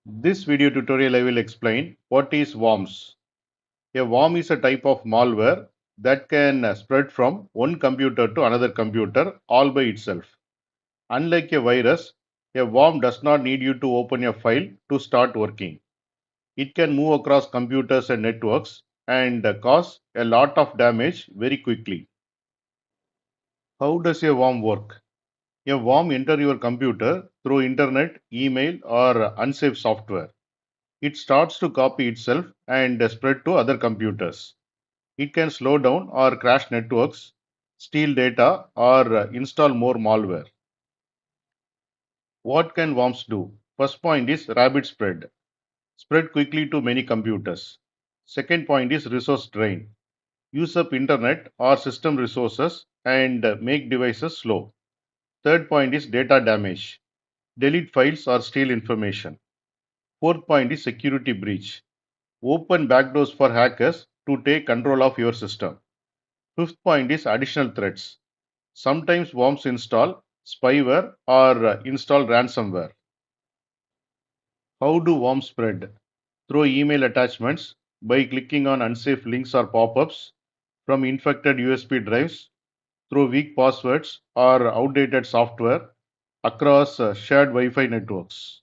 This video tutorial I will explain what is worms. A worm is a type of malware that can spread from one computer to another computer all by itself. Unlike a virus, a worm does not need you to open a file to start working. It can move across computers and networks and cause a lot of damage very quickly. How does a worm work? A worm enters your computer through internet, email or unsafe software. It starts to copy itself and spread to other computers. It can slow down or crash networks, steal data, or install more malware. What can worms do? First point is rapid spread. Spread quickly to many computers. Second point is resource drain. Use up internet or system resources and make devices slow. Third point is data damage. Delete files or steal information. Fourth point is security breach. Open backdoors for hackers to take control of your system. Fifth point is additional threats. Sometimes worms install spyware or install ransomware. How do worms spread? Through email attachments, by clicking on unsafe links or pop-ups, from infected USB drives, through weak passwords or outdated software, across shared Wi-Fi networks.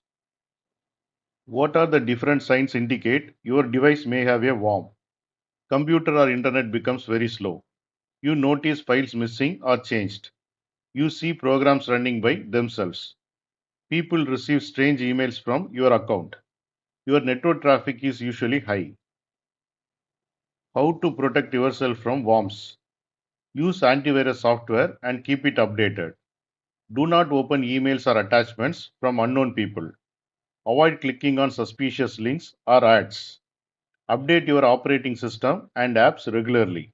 What are the different signs indicate your device may have a worm? Computer or internet becomes very slow. You notice files missing or changed. You see programs running by themselves. People receive strange emails from your account. Your network traffic is usually high. How to protect yourself from worms? Use antivirus software and keep it updated. Do not open emails or attachments from unknown people. Avoid clicking on suspicious links or ads. Update your operating system and apps regularly.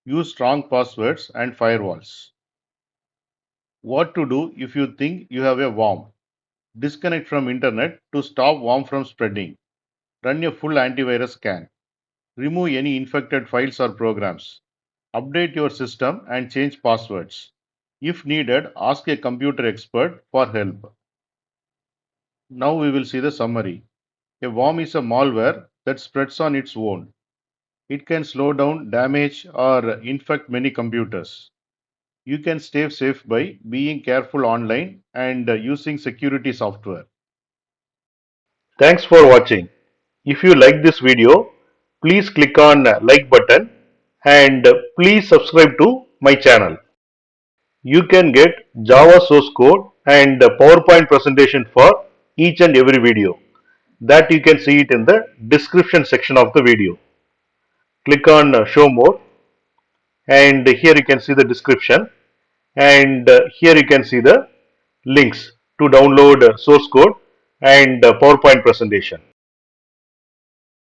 Use strong passwords and firewalls. What to do if you think you have a worm? Disconnect from internet to stop worm from spreading. Run a full antivirus scan. Remove any infected files or programs. Update your system and change passwords. If needed, ask a computer expert for help. Now we will see the summary. A worm is a malware that spreads on its own. It can slow down, damage, or infect many computers. You can stay safe by being careful online and using security software. Thanks for watching. If you like this video, please click on like button and please subscribe to my channel. You can get Java source code and PowerPoint presentation for each and every video. That you can see it in the description section of the video. Click on show more and here you can see the description and here you can see the links to download source code and PowerPoint presentation.